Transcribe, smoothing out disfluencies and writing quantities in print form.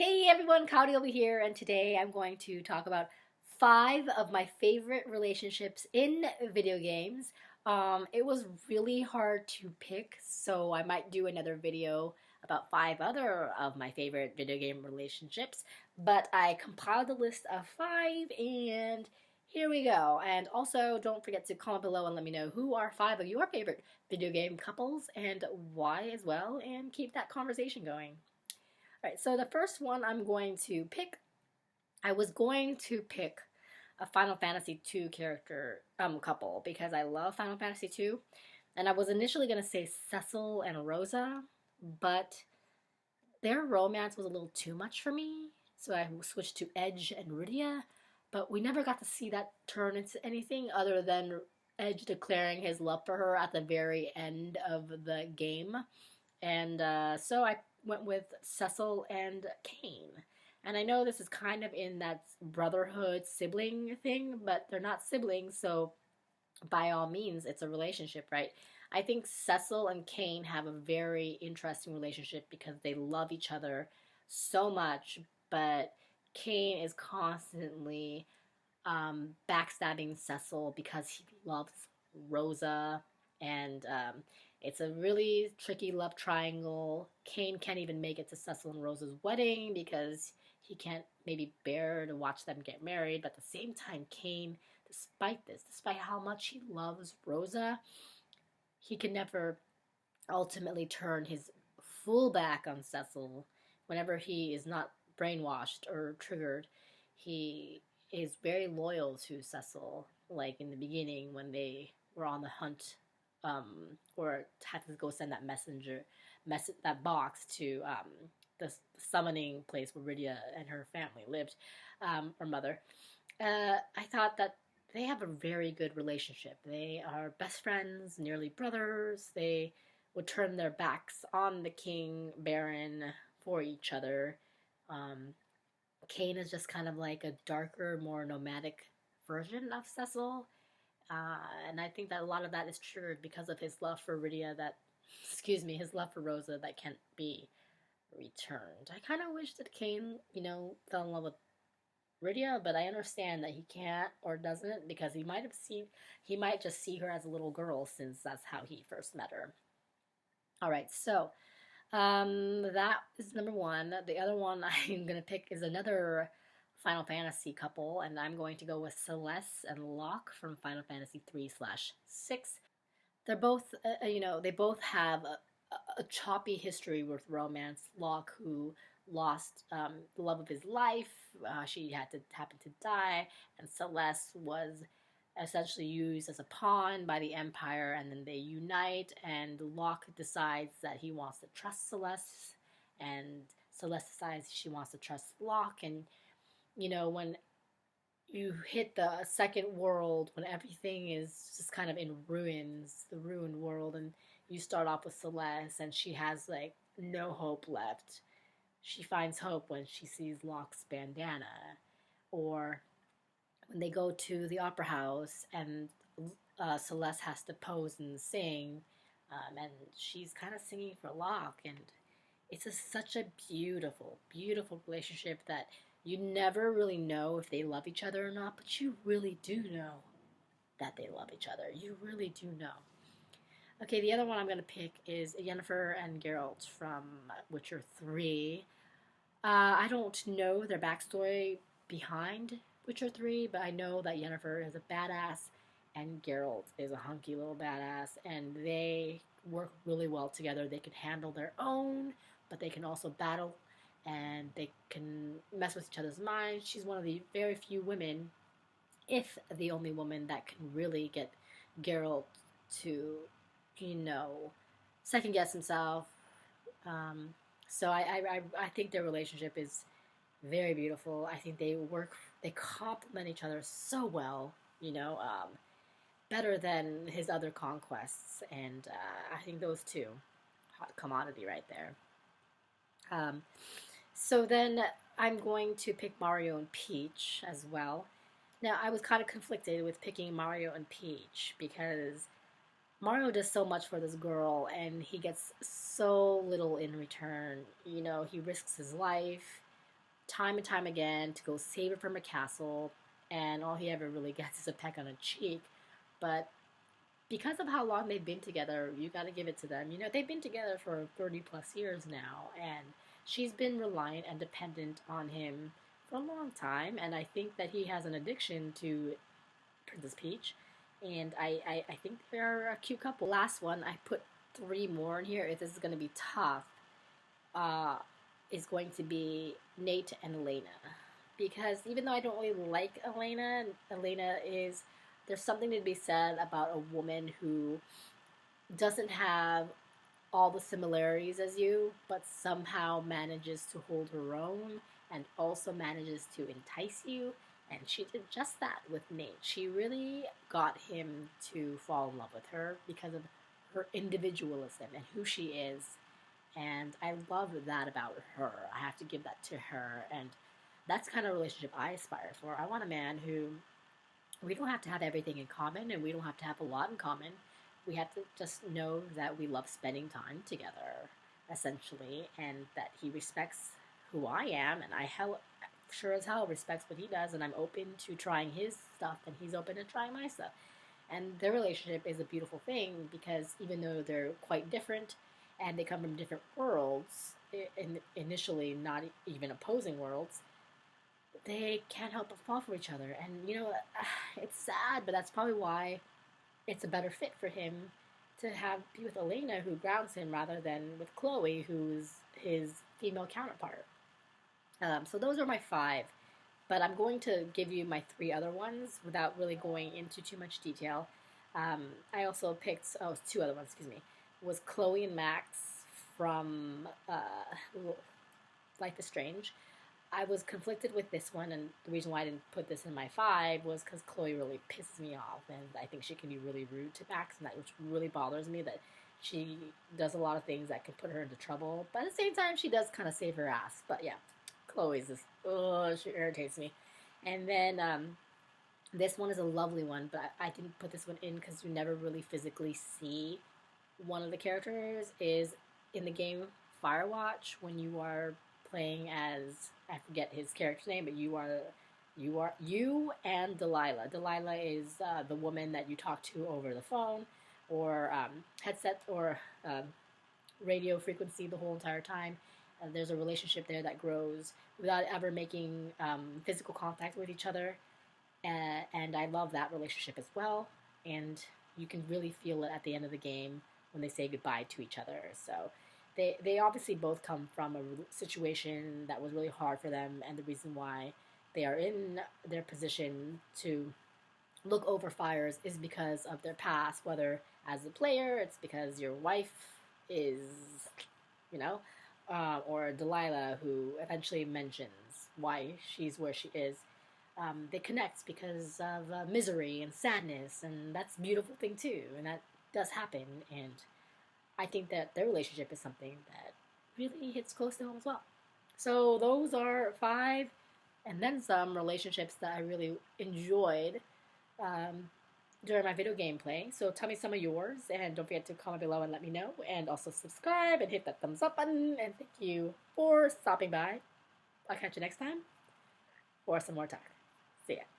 Hey everyone, Cowdy over here, and today I'm going to talk about 5 of my favorite relationships in video games. It was really hard to pick, so I might do another video about 5 other of my favorite video game relationships, but I compiled a list of 5 and here we go. And also, don't forget to comment below and let me know who are 5 of your favorite video game couples and why as well, and keep that conversation going. Right, so the first one I'm going to pick, I was going to pick a Final Fantasy II character couple because I love Final Fantasy II, and I was initially going to say Cecil and Rosa, but their romance was a little too much for me, so I switched to Edge and Rydia, but we never got to see that turn into anything other than Edge declaring his love for her at the very end of the game. And so I went with Cecil and Kane. And I know this is kind of in that brotherhood sibling thing, but they're not siblings, so by all means, it's a relationship, right? I think Cecil and Kane have a very interesting relationship because they love each other so much, but Kane is constantly backstabbing Cecil because he loves Rosa, and it's a really tricky love triangle. Kane can't even make it to Cecil and Rosa's wedding because he can't maybe bear to watch them get married. But at the same time, Kane, despite how much he loves Rosa, he can never ultimately turn his full back on Cecil whenever he is not brainwashed or triggered. He is very loyal to Cecil, like in the beginning when they were on the hunt, or had to go send that box to the summoning place where Rydia and her family lived, or mother. I thought that they have a very good relationship. They are best friends, nearly brothers. They would turn their backs on the king, Baron, for each other. Um, Kane is just kind of like a darker, more nomadic version of Cecil. And I think that a lot of that is triggered because of his love for Rydia his love for Rosa that can't be returned. I kind of wish that Kane, fell in love with Rydia, but I understand that he can't or doesn't because he might just see her as a little girl since that's how he first met her. All right, so that is number one. The other one I'm gonna pick is another Final Fantasy couple, and I'm going to go with Celeste and Locke from Final Fantasy 3/6. They're both, they both have a choppy history with romance. Locke, who lost the love of his life, she had to happen to die, and Celeste was essentially used as a pawn by the Empire, and then they unite, and Locke decides that he wants to trust Celeste, and Celeste decides she wants to trust Locke, and when you hit the second world, when everything is just kind of in ruins, the ruined world, and you start off with Celeste, and she has like no hope left. She finds hope when she sees Locke's bandana, or when they go to the opera house and Celeste has to pose and sing, and she's kind of singing for Locke, and it's such a beautiful, beautiful relationship that you never really know if they love each other or not, but you really do know that they love each other. You really do know. Okay, the other one I'm going to pick is Yennefer and Geralt from Witcher 3. I don't know their backstory behind Witcher 3, but I know that Yennefer is a badass and Geralt is a hunky little badass, and they work really well together. They can handle their own, but they can also battle, and they can mess with each other's minds. She's one of the very few women, if the only woman, that can really get Geralt to, you know, second guess himself. So I think their relationship is very beautiful. I think they complement each other so well, better than his other conquests. And I think those two, hot commodity right there. So then I'm going to pick Mario and Peach as well. Now, I was kind of conflicted with picking Mario and Peach because Mario does so much for this girl and he gets so little in return. He risks his life time and time again to go save her from a castle, and all he ever really gets is a peck on a cheek. But because of how long they've been together, you got to give it to them. You know, they've been together for 30 plus years now, and she's been reliant and dependent on him for a long time. And I think that he has an addiction to Princess Peach, and I think they're a cute couple. Last one, I put three more in here. If this is going to be tough, uh, is going to be Nate and Elena. Because even though I don't really like Elena, Elena is, there's something to be said about a woman who doesn't have all the similarities as you, but somehow manages to hold her own and also manages to entice you. And she did just that with Nate. She really got him to fall in love with her because of her individualism and who she is. And I love that about her. I have to give that to her. And that's the kind of relationship I aspire for. I want a man who, we don't have to have everything in common and we don't have to have a lot in common. We have to just know that we love spending time together, essentially, and that he respects who I am, and I sure as hell respects what he does, and I'm open to trying his stuff, and he's open to trying my stuff. And their relationship is a beautiful thing because even though they're quite different and they come from different worlds, initially not even opposing worlds, they can't help but fall for each other. And you know, it's sad, but that's probably why it's a better fit for him to have be with Elena, who grounds him, rather than with Chloe, who's his female counterpart. So those are my five, but I'm going to give you my three other ones without really going into too much detail. I also picked two other ones. Excuse me, was Chloe and Max from Life is Strange. I was conflicted with this one, and the reason why I didn't put this in my five was because Chloe really pisses me off, and I think she can be really rude to Max, and that which really bothers me, that she does a lot of things that can put her into trouble, but at the same time, she does kind of save her ass. But yeah, Chloe's just, oh, she irritates me. And then this one is a lovely one, but I didn't put this one in because you never really physically see one of the characters. Is in the game Firewatch, when you are playing as, I forget his character's name, but you and Delilah. Delilah is the woman that you talk to over the phone or headset or radio frequency the whole entire time. There's a relationship there that grows without ever making physical contact with each other, and I love that relationship as well. And you can really feel it at the end of the game when they say goodbye to each other. So they obviously both come from a situation that was really hard for them, and the reason why they are in their position to look over fires is because of their past. Whether as a player, it's because your wife is, you know, or Delilah, who eventually mentions why she's where she is. They connect because of misery and sadness, and that's a beautiful thing too, and that does happen. And I think that their relationship is something that really hits close to home as well. So those are five, and then some relationships that I really enjoyed during my video gameplay. So tell me some of yours, and don't forget to comment below and let me know, and also subscribe and hit that thumbs up button, and thank you for stopping by. I'll catch you next time for some more talk. See ya.